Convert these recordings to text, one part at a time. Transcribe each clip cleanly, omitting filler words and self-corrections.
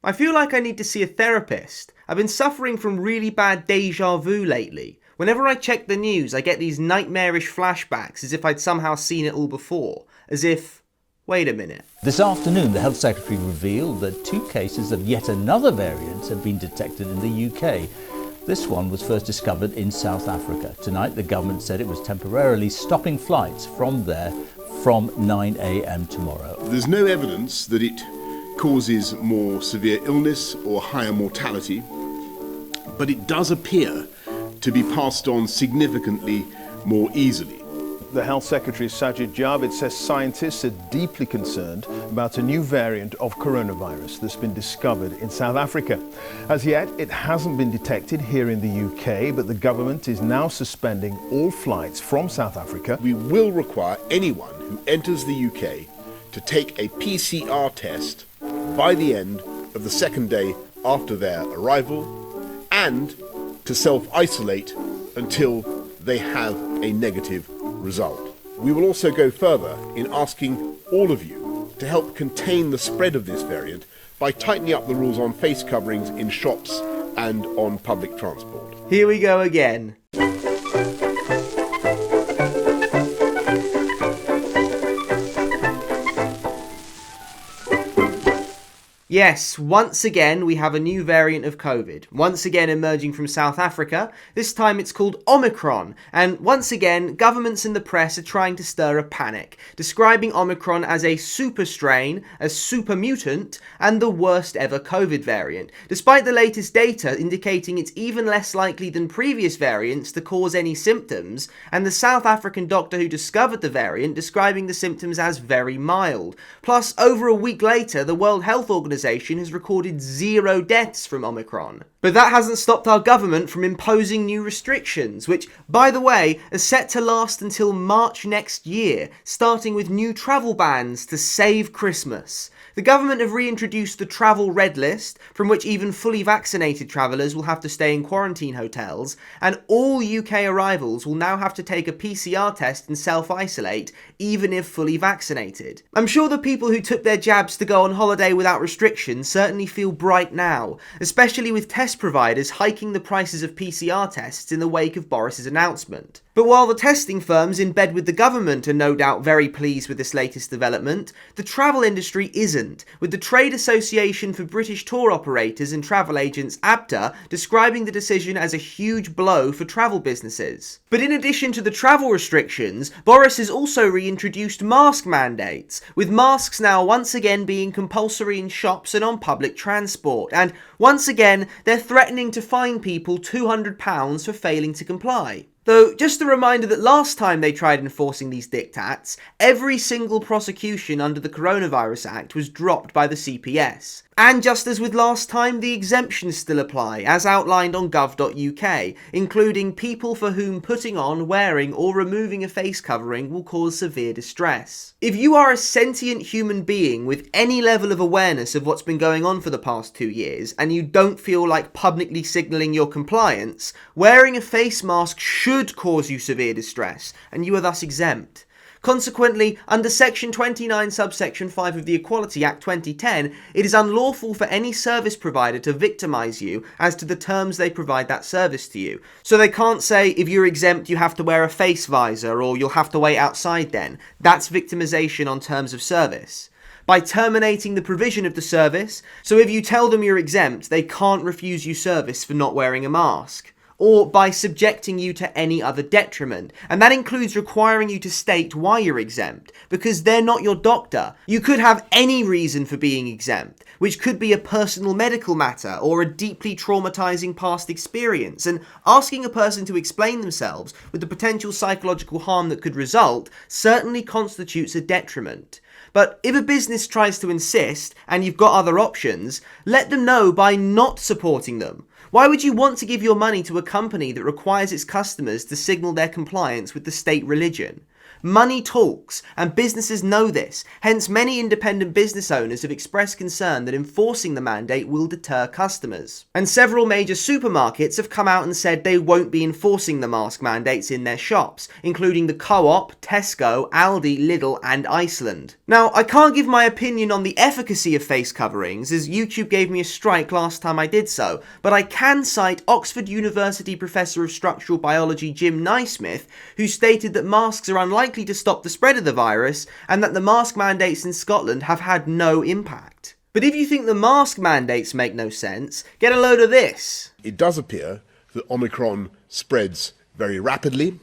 I feel like I need to see a therapist. I've been suffering from really bad deja vu lately. Whenever I check the news, I get these nightmarish flashbacks as if I'd somehow seen it all before. As if... wait a minute. This afternoon, the Health Secretary revealed that 2 cases of yet another variant have been detected in the UK. This one was first discovered in South Africa. Tonight, the government said it was temporarily stopping flights from there from 9 a.m. tomorrow. There's no evidence that it causes more severe illness or higher mortality, but it does appear to be passed on significantly more easily. The Health Secretary Sajid Javid says scientists are deeply concerned about a new variant of coronavirus that's been discovered in South Africa. As yet, it hasn't been detected here in the UK, but the government is now suspending all flights from South Africa. We will require anyone who enters the UK to take a PCR test by the end of the second day after their arrival and to self-isolate until they have a negative result. We will also go further in asking all of you to help contain the spread of this variant by tightening up the rules on face coverings in shops and on public transport. Here we go again. Yes, once again we have a new variant of COVID, once again emerging from South Africa. This time it's called Omicron, and once again governments and the press are trying to stir a panic, describing Omicron as a super strain, a super mutant, and the worst ever COVID variant, despite the latest data indicating it's even less likely than previous variants to cause any symptoms, and the South African doctor who discovered the variant describing the symptoms as very mild. Plus, over a week later, the World Health Organization has recorded 0 deaths from Omicron. But that hasn't stopped our government from imposing new restrictions, which, by the way, are set to last until March next year, starting with new travel bans to save Christmas. The government have reintroduced the travel red list, from which even fully vaccinated travellers will have to stay in quarantine hotels, and all UK arrivals will now have to take a PCR test and self-isolate, even if fully vaccinated. I'm sure the people who took their jabs to go on holiday without restrictions certainly feel bright now, especially with test providers hiking the prices of PCR tests in the wake of Boris's announcement. But while the testing firms in bed with the government are no doubt very pleased with this latest development, the travel industry isn't, with the Trade Association for British Tour Operators and Travel Agents ABTA describing the decision as a huge blow for travel businesses. But in addition to the travel restrictions, Boris has also reintroduced mask mandates, with masks now once again being compulsory in shops and on public transport, and once again they're threatening to fine people £200 for failing to comply. Though, just a reminder that last time they tried enforcing these diktats, every single prosecution under the Coronavirus Act was dropped by the CPS. And just as with last time, the exemptions still apply, as outlined on gov.uk, including people for whom putting on, wearing or removing a face covering will cause severe distress. If you are a sentient human being with any level of awareness of what's been going on for the past 2 years, and you don't feel like publicly signalling your compliance, wearing a face mask should cause you severe distress, and you are thus exempt. Consequently, under Section 29 subsection 5 of the Equality Act 2010, it is unlawful for any service provider to victimise you as to the terms they provide that service to you. So they can't say, if you're exempt you have to wear a face visor or you'll have to wait outside then. That's victimisation on terms of service. By terminating the provision of the service, so if you tell them you're exempt, they can't refuse you service for not wearing a mask. Or by subjecting you to any other detriment, and that includes requiring you to state why you're exempt, because they're not your doctor. You could have any reason for being exempt, which could be a personal medical matter or a deeply traumatizing past experience, and asking a person to explain themselves with the potential psychological harm that could result certainly constitutes a detriment. But if a business tries to insist, and you've got other options, let them know by not supporting them. Why would you want to give your money to a company that requires its customers to signal their compliance with the state religion? Money talks, and businesses know this. Hence, many independent business owners have expressed concern that enforcing the mandate will deter customers. And several major supermarkets have come out and said they won't be enforcing the mask mandates in their shops, including the Co-op, Tesco, Aldi, Lidl, and Iceland. Now, I can't give my opinion on the efficacy of face coverings, as YouTube gave me a strike last time I did so, but I can cite Oxford University Professor of Structural Biology Jim Naismith, who stated that masks are unlikely to stop the spread of the virus, and that the mask mandates in Scotland have had no impact. But if you think the mask mandates make no sense, get a load of this. It does appear that Omicron spreads very rapidly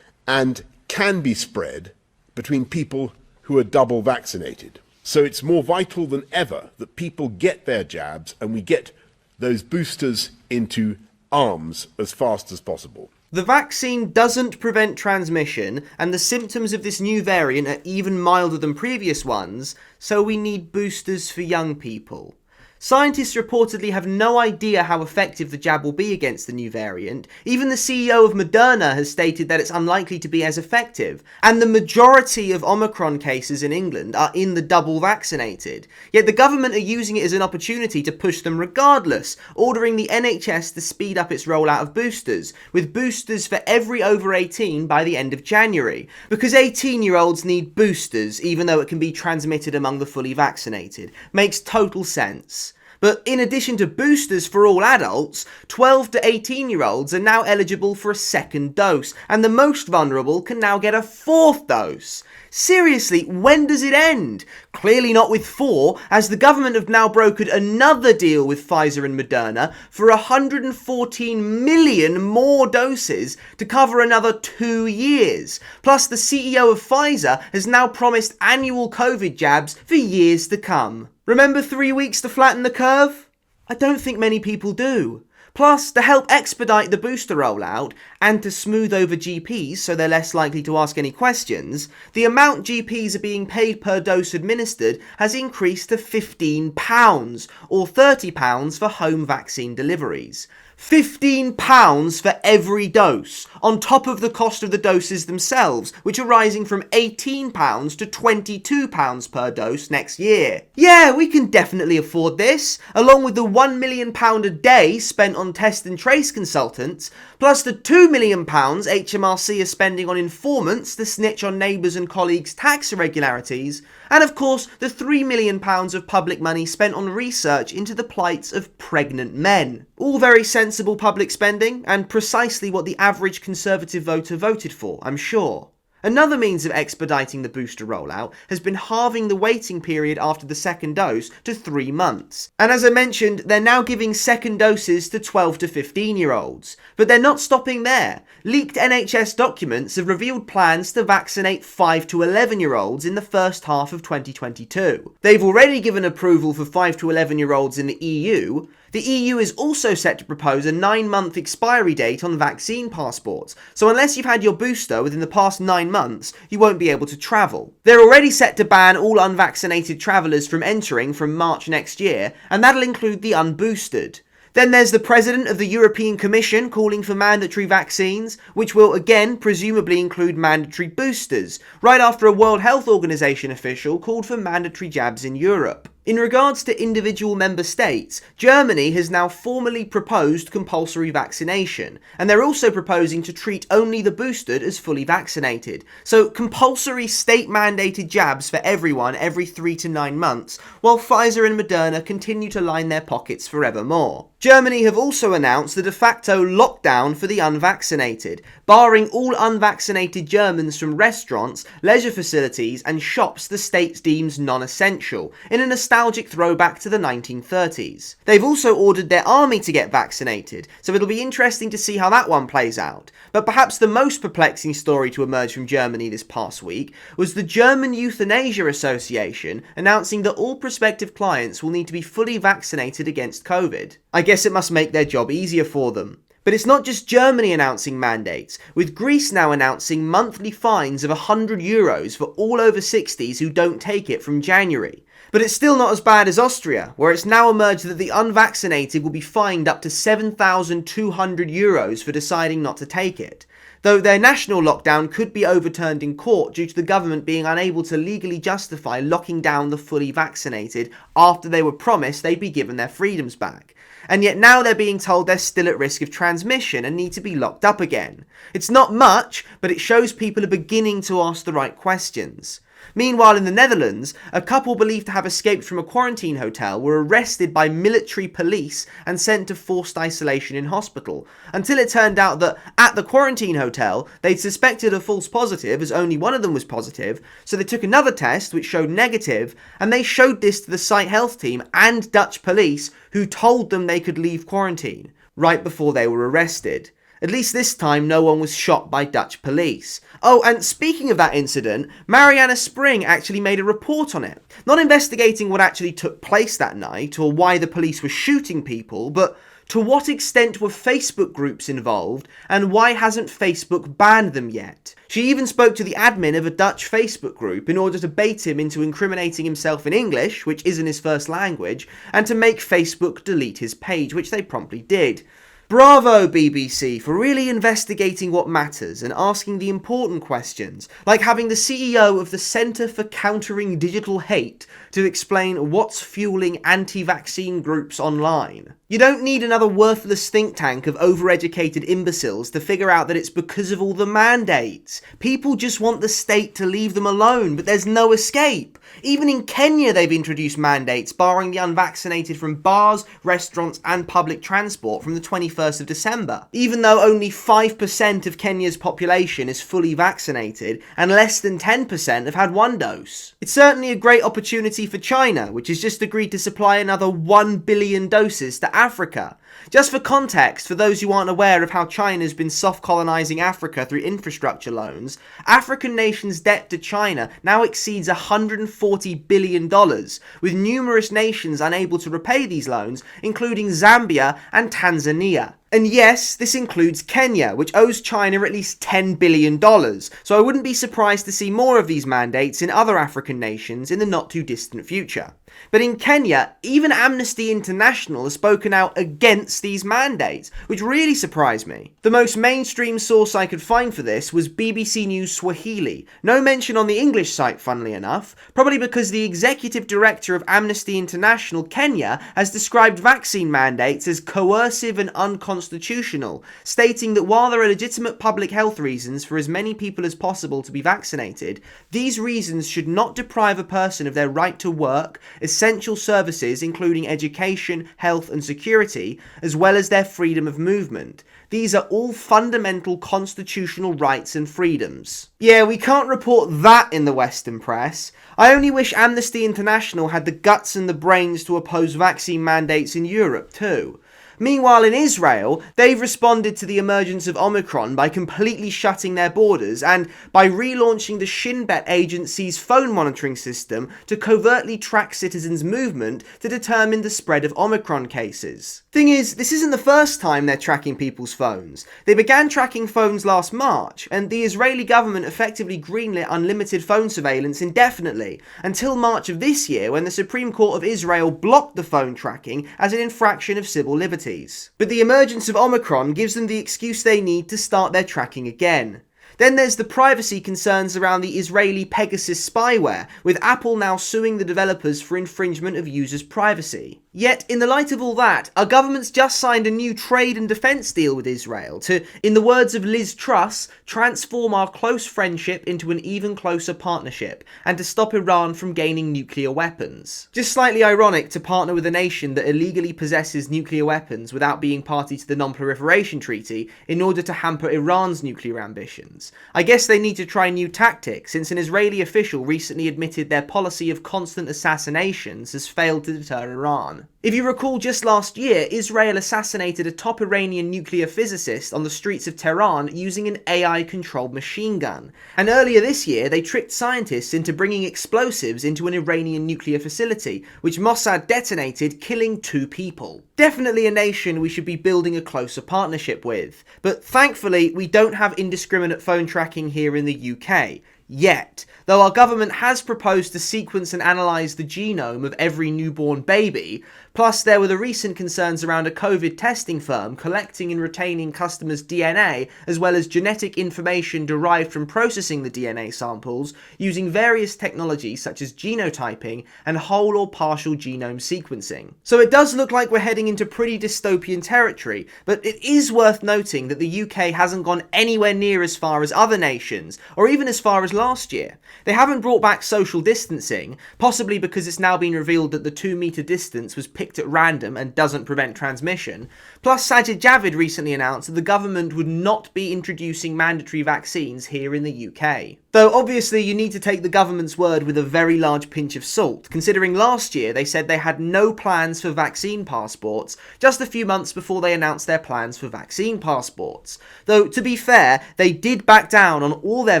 and can be spread between people who are double vaccinated. So it's more vital than ever that people get their jabs and we get those boosters into arms as fast as possible. The vaccine doesn't prevent transmission, and the symptoms of this new variant are even milder than previous ones, so we need boosters for young people. Scientists reportedly have no idea how effective the jab will be against the new variant. Even the CEO of Moderna has stated that it's unlikely to be as effective. And the majority of Omicron cases in England are in the double vaccinated. Yet the government are using it as an opportunity to push them regardless, ordering the NHS to speed up its rollout of boosters, with boosters for every over 18 by the end of January. Because 18-year-olds need boosters, even though it can be transmitted among the fully vaccinated. Makes total sense. But in addition to boosters for all adults, 12 to 18-year-olds are now eligible for a second dose, and the most vulnerable can now get a fourth dose. Seriously, when does it end? Clearly not with 4, as the government have now brokered another deal with Pfizer and Moderna for 114 million more doses to cover another 2 years. Plus, the CEO of Pfizer has now promised annual COVID jabs for years to come. Remember 3 weeks to flatten the curve? I don't think many people do. Plus, to help expedite the booster rollout, and to smooth over GPs so they're less likely to ask any questions, the amount GPs are being paid per dose administered has increased to £15, or £30 for home vaccine deliveries. £15 for every dose, on top of the cost of the doses themselves, which are rising from £18 to £22 per dose next year. Yeah, we can definitely afford this, along with the £1 million a day spent on test and trace consultants, plus the £2 million HMRC are spending on informants to snitch on neighbours and colleagues' tax irregularities, and of course the £3 million of public money spent on research into the plights of pregnant men. All very sensible public spending, and precisely what the average Conservative voter voted for, I'm sure. Another means of expediting the booster rollout has been halving the waiting period after the second dose to 3 months. And as I mentioned, they're now giving second doses to 12 to 15-year-olds. But they're not stopping there. Leaked NHS documents have revealed plans to vaccinate 5 to 11-year-olds in the first half of 2022. They've already given approval for 5 to 11-year-olds in the EU. The EU is also set to propose a 9-month expiry date on vaccine passports, so unless you've had your booster within the past 9 months, you won't be able to travel. They're already set to ban all unvaccinated travellers from entering from March next year, and that'll include the unboosted. Then there's the President of the European Commission calling for mandatory vaccines, which will again presumably include mandatory boosters, right after a World Health Organization official called for mandatory jabs in Europe. In regards to individual member states, Germany has now formally proposed compulsory vaccination, and they're also proposing to treat only the boosted as fully vaccinated. So compulsory state-mandated jabs for everyone every 3 to 9 months, while Pfizer and Moderna continue to line their pockets forevermore. Germany have also announced the de facto lockdown for the unvaccinated, barring all unvaccinated Germans from restaurants, leisure facilities and shops the state deems non-essential, in a nostalgic throwback to the 1930s. They've also ordered their army to get vaccinated, so it'll be interesting to see how that one plays out. But perhaps the most perplexing story to emerge from Germany this past week was the German Euthanasia Association announcing that all prospective clients will need to be fully vaccinated against COVID. I guess it must make their job easier for them. But it's not just Germany announcing mandates, with Greece now announcing monthly fines of €100 for all over 60s who don't take it from January. But it's still not as bad as Austria, where it's now emerged that the unvaccinated will be fined up to €7,200 for deciding not to take it. though their national lockdown could be overturned in court due to the government being unable to legally justify locking down the fully vaccinated after they were promised they'd be given their freedoms back. And yet now they're being told they're still at risk of transmission and need to be locked up again. It's not much, but it shows people are beginning to ask the right questions. Meanwhile, in the Netherlands, a couple believed to have escaped from a quarantine hotel were arrested by military police and sent to forced isolation in hospital, until it turned out that at the quarantine hotel, they'd suspected a false positive as only one of them was positive, so they took another test which showed negative, and they showed this to the site health team and Dutch police, who told them they could leave quarantine, right before they were arrested. At least this time, no one was shot by Dutch police. Oh, and speaking of that incident, Marianna Spring actually made a report on it. Not investigating what actually took place that night, or why the police were shooting people, but to what extent were Facebook groups involved, and why hasn't Facebook banned them yet? She even spoke to the admin of a Dutch Facebook group in order to bait him into incriminating himself in English, which isn't his first language, and to make Facebook delete his page, which they promptly did. Bravo, BBC, for really investigating what matters and asking the important questions, like having the CEO of the Centre for Countering Digital Hate to explain what's fueling anti-vaccine groups online. You don't need another worthless think tank of overeducated imbeciles to figure out that it's because of all the mandates. People just want the state to leave them alone, but there's no escape. Even in Kenya they've introduced mandates barring the unvaccinated from bars, restaurants and public transport from the 21st of December. Even though only 5% of Kenya's population is fully vaccinated and less than 10% have had one dose. It's certainly a great opportunity for China, which has just agreed to supply another 1 billion doses to Africa. Just for context, for those who aren't aware of how China's been soft colonising Africa through infrastructure loans, African nations' debt to China now exceeds $140 billion, with numerous nations unable to repay these loans, including Zambia and Tanzania. And yes, this includes Kenya, which owes China at least $10 billion, so I wouldn't be surprised to see more of these mandates in other African nations in the not too distant future. But in Kenya, even Amnesty International has spoken out against these mandates, which really surprised me. The most mainstream source I could find for this was BBC News Swahili. No mention on the English site, funnily enough, probably because the executive director of Amnesty International Kenya has described vaccine mandates as coercive and unconstitutional, stating that while there are legitimate public health reasons for as many people as possible to be vaccinated, these reasons should not deprive a person of their right to work, essential services including education, health and security, as well as their freedom of movement. These are all fundamental constitutional rights and freedoms. Yeah, we can't report that in the Western press. I only wish Amnesty International had the guts and the brains to oppose vaccine mandates in Europe too. Meanwhile, in Israel, they've responded to the emergence of Omicron by completely shutting their borders and by relaunching the Shin Bet agency's phone monitoring system to covertly track citizens' movement to determine the spread of Omicron cases. Thing is, this isn't the first time they're tracking people's phones. They began tracking phones last March, and the Israeli government effectively greenlit unlimited phone surveillance indefinitely, until March of this year when the Supreme Court of Israel blocked the phone tracking as an infraction of civil liberties. But the emergence of Omicron gives them the excuse they need to start their tracking again. Then there's the privacy concerns around the Israeli Pegasus spyware, with Apple now suing the developers for infringement of users' privacy. Yet, in the light of all that, our government's just signed a new trade and defence deal with Israel to, in the words of Liz Truss, transform our close friendship into an even closer partnership, and to stop Iran from gaining nuclear weapons. Just slightly ironic to partner with a nation that illegally possesses nuclear weapons without being party to the Non-Proliferation Treaty in order to hamper Iran's nuclear ambitions. I guess they need to try new tactics, since an Israeli official recently admitted their policy of constant assassinations has failed to deter Iran. If you recall, just last year, Israel assassinated a top Iranian nuclear physicist on the streets of Tehran using an AI-controlled machine gun. And earlier this year, they tricked scientists into bringing explosives into an Iranian nuclear facility, which Mossad detonated, killing 2 people. Definitely a nation we should be building a closer partnership with. But thankfully, we don't have indiscriminate phone tracking here in the UK. Yet, though our government has proposed to sequence and analyse the genome of every newborn baby, Plus, there were the recent concerns around a COVID testing firm collecting and retaining customers' DNA, as well as genetic information derived from processing the DNA samples using various technologies such as genotyping and whole or partial genome sequencing. So it does look like we're heading into pretty dystopian territory, but it is worth noting that the UK hasn't gone anywhere near as far as other nations, or even as far as last year. They haven't brought back social distancing, possibly because it's now been revealed that the 2-metre distance was picked at random and doesn't prevent transmission. Plus, Sajid Javid recently announced that the government would not be introducing mandatory vaccines here in the UK. Though obviously you need to take the government's word with a very large pinch of salt, considering last year they said they had no plans for vaccine passports, just a few months before they announced their plans for vaccine passports. Though, to be fair, they did back down on all their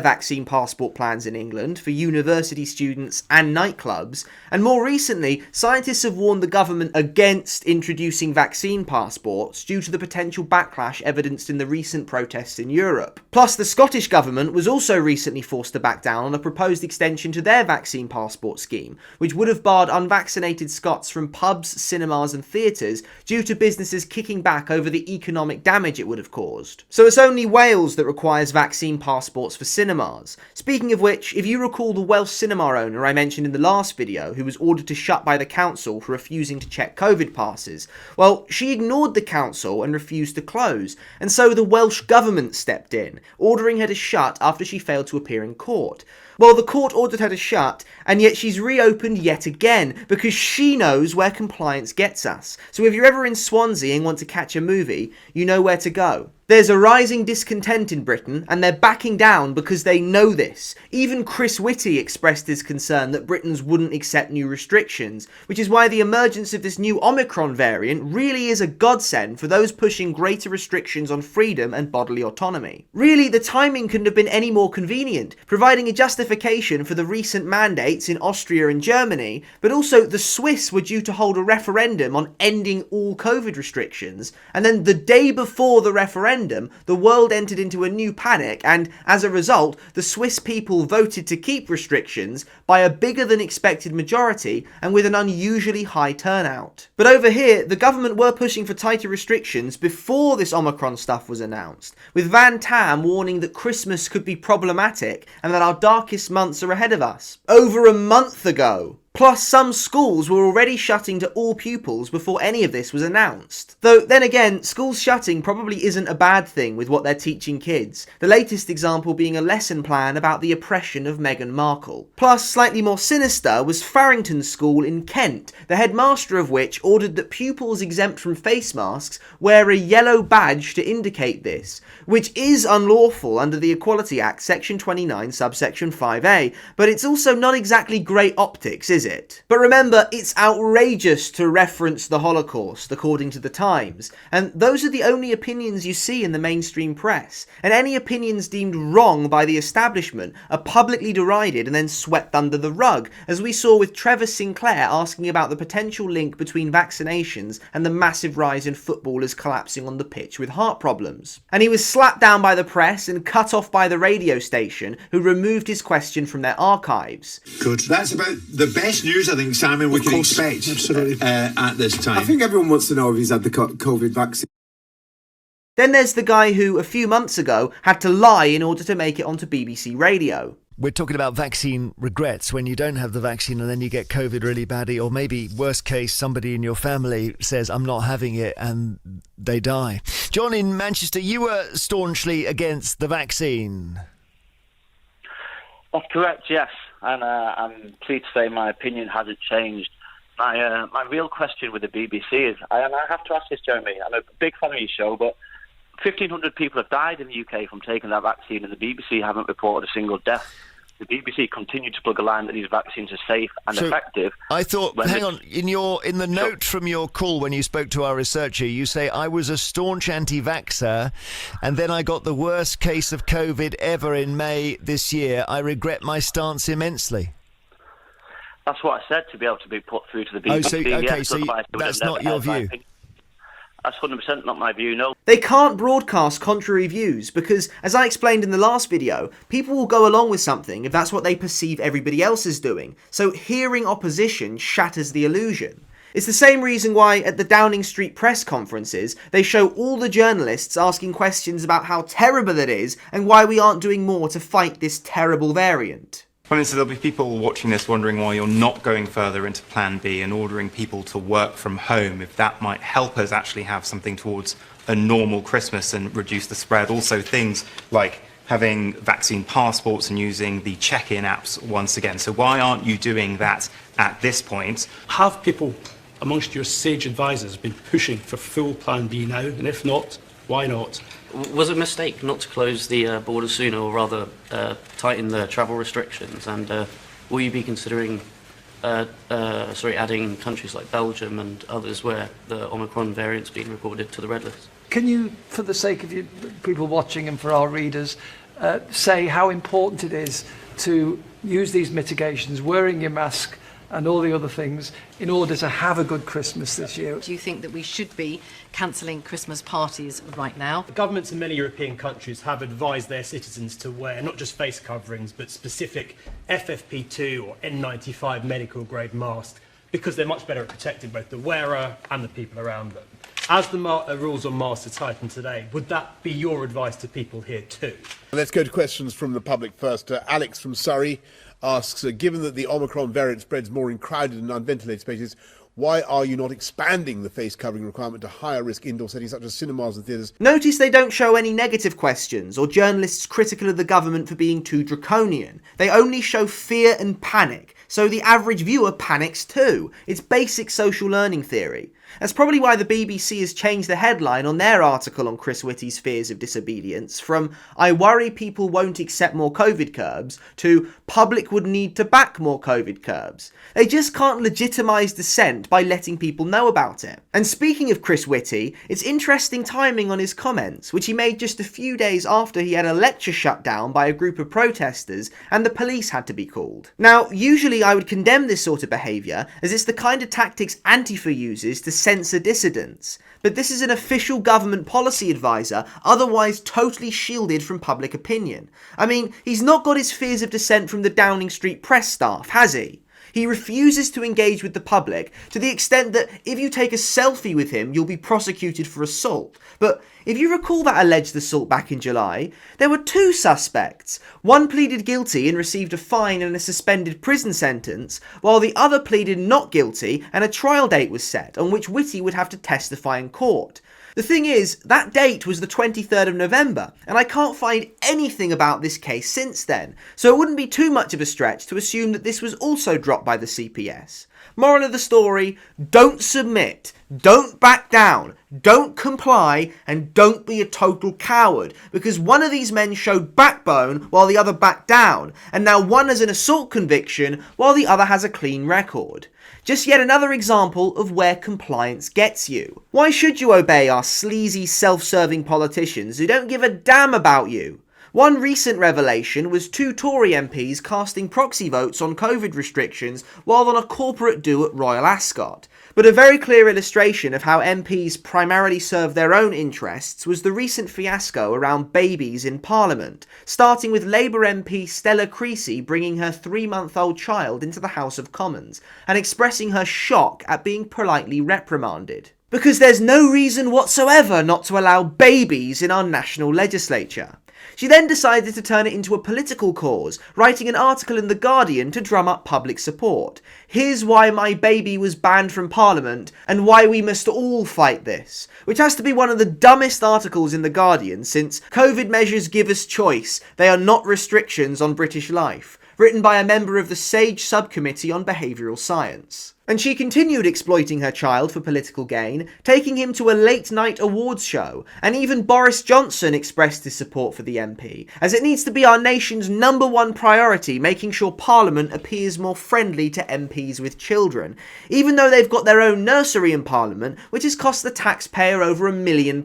vaccine passport plans in England for university students and nightclubs, and more recently, scientists have warned the government against introducing vaccine passports due to the potential backlash evidenced in the recent protests in Europe. Plus, the Scottish government was also recently forced to back down on a proposed extension to their vaccine passport scheme, which would have barred unvaccinated Scots from pubs, cinemas and theatres due to businesses kicking back over the economic damage it would have caused. So it's only Wales that requires vaccine passports for cinemas. Speaking of which, if you recall the Welsh cinema owner I mentioned in the last video who was ordered to shut by the council for refusing to check COVID passes, well, she ignored the council and refused to close, and so the Welsh government stepped in, ordering her to shut after she failed to appear in court. Well, the court ordered her to shut, and yet she's reopened yet again, because she knows where compliance gets us. So if you're ever in Swansea and want to catch a movie, you know where to go. There's a rising discontent in Britain, and they're backing down because they know this. Even Chris Whitty expressed his concern that Britons wouldn't accept new restrictions, which is why the emergence of this new Omicron variant really is a godsend for those pushing greater restrictions on freedom and bodily autonomy. Really, the timing couldn't have been any more convenient, providing a justification for the recent mandates in Austria and Germany, but also the Swiss were due to hold a referendum on ending all COVID restrictions, and then the day before the referendum, the world entered into a new panic, and as a result, the Swiss people voted to keep restrictions by a bigger than expected majority and with an unusually high turnout. But over here, the government were pushing for tighter restrictions before this Omicron stuff was announced, with Van Tam warning that Christmas could be problematic and that our darkest months are ahead of us. Over a month ago! Plus, some schools were already shutting to all pupils before any of this was announced. Though, then again, schools shutting probably isn't a bad thing with what they're teaching kids, the latest example being a lesson plan about the oppression of Meghan Markle. Plus, slightly more sinister was Farrington School in Kent, the headmaster of which ordered that pupils exempt from face masks wear a yellow badge to indicate this, which is unlawful under the Equality Act, section 29, subsection 5A, but it's also not exactly great optics, is it? But remember, it's outrageous to reference the Holocaust, according to the Times, and those are the only opinions you see in the mainstream press, and any opinions deemed wrong by the establishment are publicly derided and then swept under the rug, as we saw with Trevor Sinclair asking about the potential link between vaccinations and the massive rise in footballers collapsing on the pitch with heart problems. And he was slapped down by the press and cut off by the radio station, who removed his question from their archives. Good. That's about the best news, I think, Simon, we can expect at this time. I think everyone wants to know if he's had the COVID vaccine. Then there's the guy who, a few months ago, had to lie in order to make it onto BBC Radio. We're talking about vaccine regrets, when you don't have the vaccine and then you get COVID really badly, or maybe, worst case, somebody in your family says, I'm not having it, and they die. John in Manchester, you were staunchly against the vaccine. That's correct, yes. And I'm pleased to say my opinion hasn't changed. My real question with the BBC is, and I have to ask this, Jeremy, I'm a big fan of your show, but 1,500 people have died in the UK from taking that vaccine, and the BBC haven't reported a single death. The BBC continued to plug a line that these vaccines are safe and effective. I thought, hang on, in the note from your call when you spoke to our researcher, you say, I was a staunch anti-vaxxer, and then I got the worst case of COVID ever in May this year. I regret my stance immensely. That's what I said, to be able to be put through to the BBC. So that's not your view? That's 100% not my view, no. They can't broadcast contrary views because, as I explained in the last video, people will go along with something if that's what they perceive everybody else is doing, so hearing opposition shatters the illusion. It's the same reason why at the Downing Street press conferences they show all the journalists asking questions about how terrible it is and why we aren't doing more to fight this terrible variant. Well, so there'll be people watching this wondering why you're not going further into Plan B and ordering people to work from home, if that might help us actually have something towards a normal Christmas and reduce the spread. Also things like having vaccine passports and using the check-in apps once again. So why aren't you doing that at this point? Have people amongst your sage advisors been pushing for full Plan B now? And if not, why not? Was it a mistake not to close the border sooner, or rather tighten the travel restrictions? And will you be considering adding countries like Belgium and others where the Omicron variant's been reported to the red list? Can you, for the sake of you people watching and for our readers, say how important it is to use these mitigations, wearing your mask and all the other things, in order to have a good Christmas this year? Do you think that we should be cancelling Christmas parties right now? The governments in many European countries have advised their citizens to wear not just face coverings but specific FFP2 or N95 medical grade masks because they're much better at protecting both the wearer and the people around them. As the rules on masks are tightened today, would that be your advice to people here too? Let's go to questions from the public first. Alex from Surrey asks, given that the Omicron variant spreads more in crowded and unventilated spaces, why are you not expanding the face covering requirement to higher risk indoor settings such as cinemas and theatres? Notice they don't show any negative questions or journalists critical of the government for being too draconian. They only show fear and panic, so the average viewer panics too. It's basic social learning theory. That's probably why the BBC has changed the headline on their article on Chris Whitty's fears of disobedience from "I worry people won't accept more COVID curbs" to "Public would need to back more COVID curbs." They just can't legitimise dissent by letting people know about it. And speaking of Chris Whitty, it's interesting timing on his comments, which he made just a few days after he had a lecture shut down by a group of protesters and the police had to be called. Now, usually I would condemn this sort of behaviour, as it's the kind of tactics Antifa uses to censor dissidents. But this is an official government policy advisor, otherwise totally shielded from public opinion. I mean, he's not got his fears of dissent from the Downing Street press staff, has he? He refuses to engage with the public to the extent that if you take a selfie with him, you'll be prosecuted for assault. But if you recall that alleged assault back in July, there were two suspects. One pleaded guilty and received a fine and a suspended prison sentence, while the other pleaded not guilty and a trial date was set on which Whitty would have to testify in court. The thing is, that date was the 23rd of November, and I can't find anything about this case since then, so it wouldn't be too much of a stretch to assume that this was also dropped by the CPS. Moral of the story, don't submit, don't back down, don't comply, and don't be a total coward, because one of these men showed backbone while the other backed down, and now one has an assault conviction while the other has a clean record. Just yet another example of where compliance gets you. Why should you obey our sleazy, self-serving politicians who don't give a damn about you? One recent revelation was 2 Tory MPs casting proxy votes on COVID restrictions while on a corporate do at Royal Ascot. But a very clear illustration of how MPs primarily serve their own interests was the recent fiasco around babies in Parliament, starting with Labour MP Stella Creasy bringing her 3-month-old child into the House of Commons and expressing her shock at being politely reprimanded. Because there's no reason whatsoever not to allow babies in our national legislature. She then decided to turn it into a political cause, writing an article in The Guardian to drum up public support. Here's why my baby was banned from Parliament, and why we must all fight this. Which has to be one of the dumbest articles in The Guardian, since COVID measures give us choice, they are not restrictions on British life. Written by a member of the SAGE subcommittee on behavioural science. And she continued exploiting her child for political gain, taking him to a late-night awards show, and even Boris Johnson expressed his support for the MP, as it needs to be our nation's #1 priority making sure Parliament appears more friendly to MPs with children, even though they've got their own nursery in Parliament, which has cost the taxpayer over £1 million,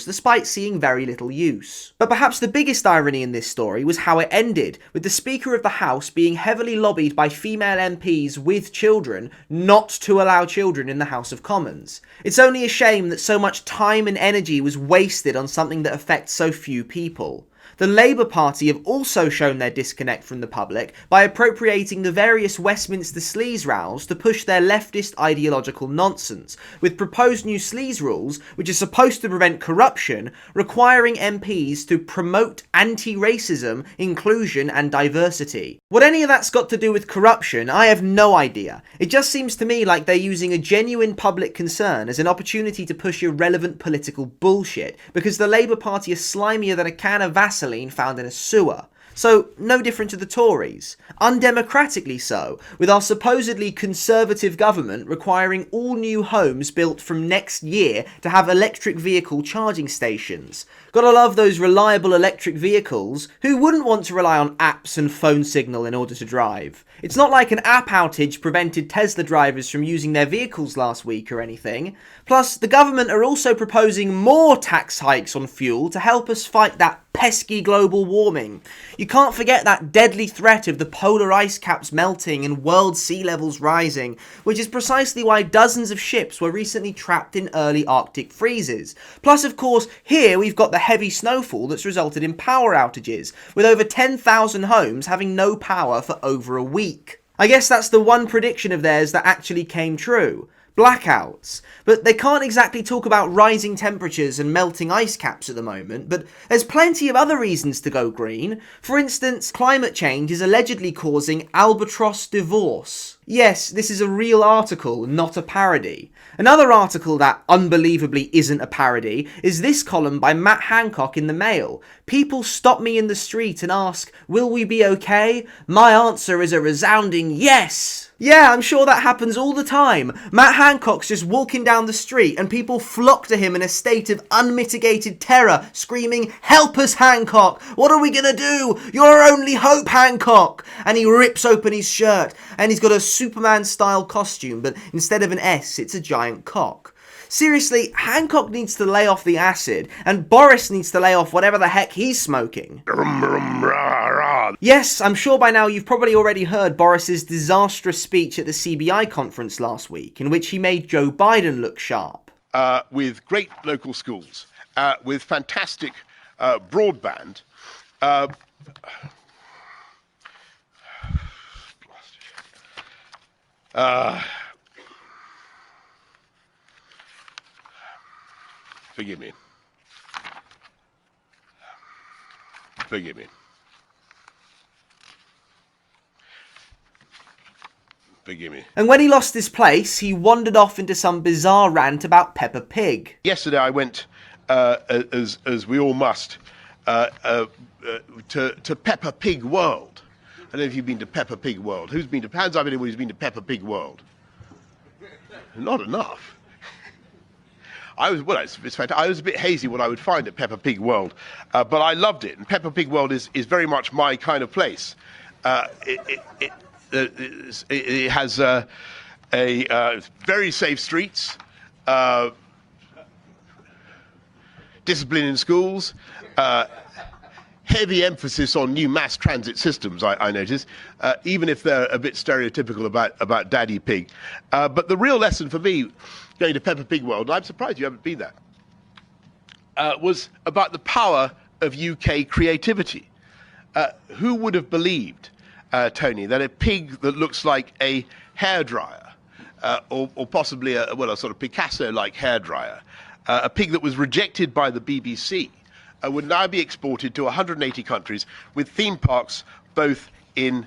despite seeing very little use. But perhaps the biggest irony in this story was how it ended, with the Speaker of the House being heavily lobbied by female MPs with children not to allow children in the House of Commons. It's only a shame that so much time and energy was wasted on something that affects so few people. The Labour Party have also shown their disconnect from the public by appropriating the various Westminster sleaze rows to push their leftist ideological nonsense, with proposed new sleaze rules, which are supposed to prevent corruption, requiring MPs to promote anti-racism, inclusion and diversity. What any of that's got to do with corruption, I have no idea. It just seems to me like they're using a genuine public concern as an opportunity to push irrelevant political bullshit, because the Labour Party is slimier than a can of Vaseline found in a sewer. So, no different to the Tories. Undemocratically so, with our supposedly conservative government requiring all new homes built from next year to have electric vehicle charging stations. Gotta love those reliable electric vehicles. Who wouldn't want to rely on apps and phone signal in order to drive? It's not like an app outage prevented Tesla drivers from using their vehicles last week or anything. Plus, the government are also proposing more tax hikes on fuel to help us fight that pesky global warming. You can't forget that deadly threat of the polar ice caps melting and world sea levels rising, which is precisely why dozens of ships were recently trapped in early Arctic freezes. Plus, of course, here we've got the heavy snowfall that's resulted in power outages, with over 10,000 homes having no power for over a week. I guess that's the one prediction of theirs that actually came true. Blackouts. But they can't exactly talk about rising temperatures and melting ice caps at the moment, but there's plenty of other reasons to go green. For instance, climate change is allegedly causing albatross divorce. Yes, this is a real article, not a parody. Another article that unbelievably isn't a parody is this column by Matt Hancock in the Mail. People stop me in the street and ask, will we be okay? My answer is a resounding yes! Yeah, I'm sure that happens all the time. Matt Hancock's just walking down the street and people flock to him in a state of unmitigated terror, screaming, "Help us, Hancock! What are we gonna do? You're our only hope, Hancock!" And he rips open his shirt and he's got a Superman-style costume, but instead of an S, it's a giant cock. Seriously, Hancock needs to lay off the acid, and Boris needs to lay off whatever the heck he's smoking. Yes, I'm sure by now you've probably already heard Boris's disastrous speech at the CBI conference last week, in which he made Joe Biden look sharp. With great local schools, with fantastic broadband, forgive me. Forgive me. Forgive me. And when he lost his place, he wandered off into some bizarre rant about Peppa Pig. Yesterday I went, as we all must, to Peppa Pig World. I don't know if you've been to Peppa Pig World. Hands up anyone who's been to Peppa Pig World? Not enough. It's fantastic. I was a bit hazy what I would find at Peppa Pig World, but I loved it. And Peppa Pig World is very much my kind of place. It has very safe streets, discipline in schools, heavy emphasis on new mass transit systems, I notice, even if they're a bit stereotypical about Daddy Pig. But the real lesson for me, going to Peppa Pig World, and I'm surprised you haven't been there, was about the power of UK creativity. Who would have believed, Tony, that a pig that looks like a hairdryer, or possibly a sort of Picasso-like hairdryer, a pig that was rejected by the BBC, would now be exported to 180 countries with theme parks both in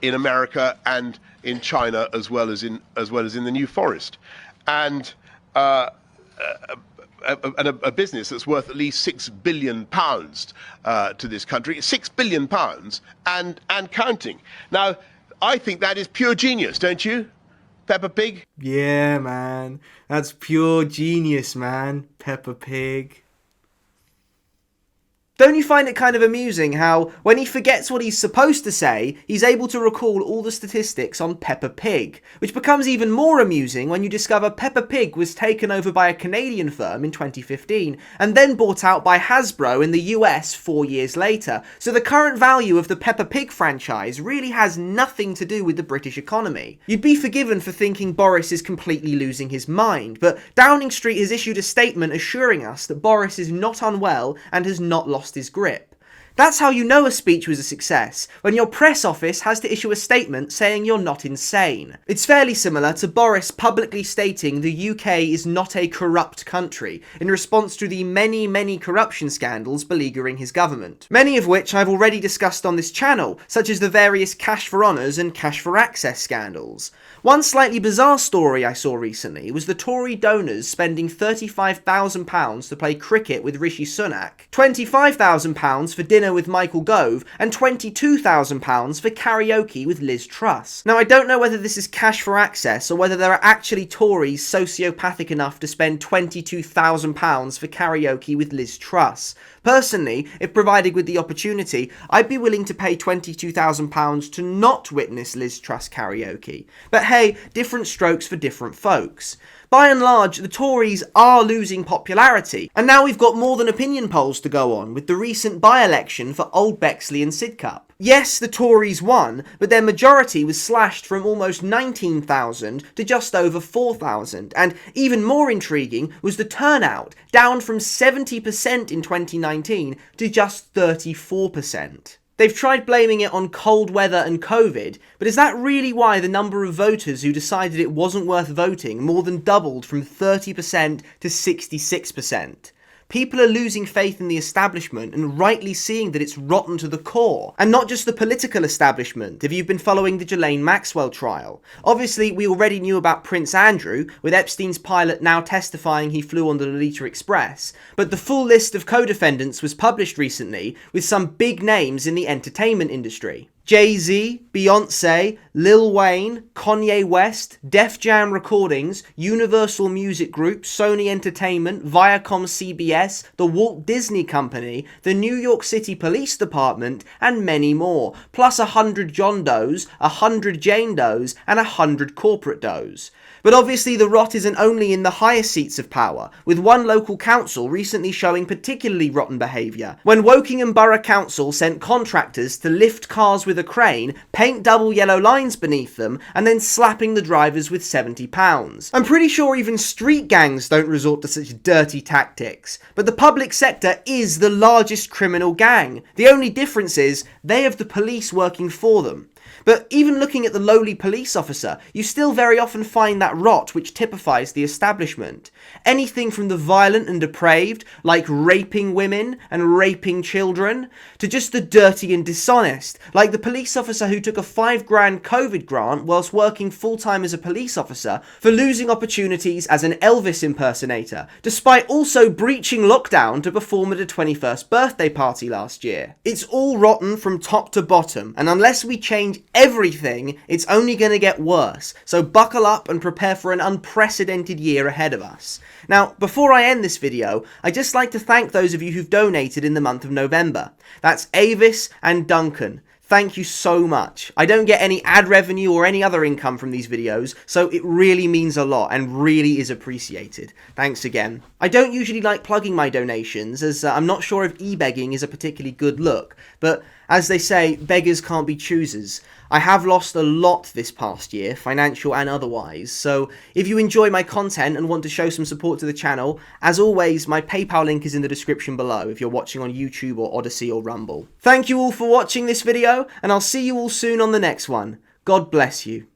America and in China, as well as in the New Forest, and a business that's worth at least £6 billion to this country, £6 billion and counting. Now, I think that is pure genius, don't you, Peppa Pig? Yeah, man, that's pure genius, man, Peppa Pig. Don't you find it kind of amusing how, when he forgets what he's supposed to say, he's able to recall all the statistics on Peppa Pig? Which becomes even more amusing when you discover Peppa Pig was taken over by a Canadian firm in 2015, and then bought out by Hasbro in the US 4 years later. So the current value of the Peppa Pig franchise really has nothing to do with the British economy. You'd be forgiven for thinking Boris is completely losing his mind, but Downing Street has issued a statement assuring us that Boris is not unwell and has not lost his grip. That's how you know a speech was a success, when your press office has to issue a statement saying you're not insane. It's fairly similar to Boris publicly stating the UK is not a corrupt country, in response to the many corruption scandals beleaguering his government. Many of which I've already discussed on this channel, such as the various cash for honours and cash for access scandals. One slightly bizarre story I saw recently was the Tory donors spending £35,000 to play cricket with Rishi Sunak, £25,000 for dinner with Michael Gove, and £22,000 for karaoke with Liz Truss. Now, I don't know whether this is cash for access or whether there are actually Tories sociopathic enough to spend £22,000 for karaoke with Liz Truss. Personally, if provided with the opportunity, I'd be willing to pay £22,000 to not witness Liz Truss karaoke. But hey, different strokes for different folks. By and large, the Tories are losing popularity, and now we've got more than opinion polls to go on with the recent by-election for Old Bexley and Sidcup. Yes, the Tories won, but their majority was slashed from almost 19,000 to just over 4,000, and even more intriguing was the turnout, down from 70% in 2019 to just 34%. They've tried blaming it on cold weather and COVID, but is that really why the number of voters who decided it wasn't worth voting more than doubled from 30% to 66%? People are losing faith in the establishment and rightly seeing that it's rotten to the core. And not just the political establishment, if you've been following the Ghislaine Maxwell trial. Obviously, we already knew about Prince Andrew, with Epstein's pilot now testifying he flew on the Lolita Express. But the full list of co-defendants was published recently, with some big names in the entertainment industry. Jay-Z, Beyonce, Lil Wayne, Kanye West, Def Jam Recordings, Universal Music Group, Sony Entertainment, Viacom CBS, the Walt Disney Company, the New York City Police Department, and many more, plus 100 John Does, 100 Jane Does, and 100 corporate does. But obviously the rot isn't only in the higher seats of power, with one local council recently showing particularly rotten behaviour, when Wokingham Borough Council sent contractors to lift cars with a crane, paint double yellow lines beneath them, and then slapping the drivers with £70. I'm pretty sure even street gangs don't resort to such dirty tactics, but the public sector is the largest criminal gang. The only difference is they have the police working for them. But even looking at the lowly police officer, you still very often find that rot which typifies the establishment. Anything from the violent and depraved, like raping women and raping children, to just the dirty and dishonest, like the police officer who took a £5,000 COVID grant whilst working full-time as a police officer for losing opportunities as an Elvis impersonator, despite also breaching lockdown to perform at a 21st birthday party last year. It's all rotten from top to bottom, and unless we change everything, it's only going to get worse, so buckle up and prepare for an unprecedented year ahead of us. Now, before I end this video, I'd just like to thank those of you who've donated in the month of November. That's Avis and Duncan. Thank you so much. I don't get any ad revenue or any other income from these videos, so it really means a lot and really is appreciated. Thanks again. I don't usually like plugging my donations, as I'm not sure if e-begging is a particularly good look, but as they say, beggars can't be choosers. I have lost a lot this past year, financial and otherwise, so if you enjoy my content and want to show some support to the channel, as always, my PayPal link is in the description below if you're watching on YouTube or Odyssey or Rumble. Thank you all for watching this video, and I'll see you all soon on the next one. God bless you.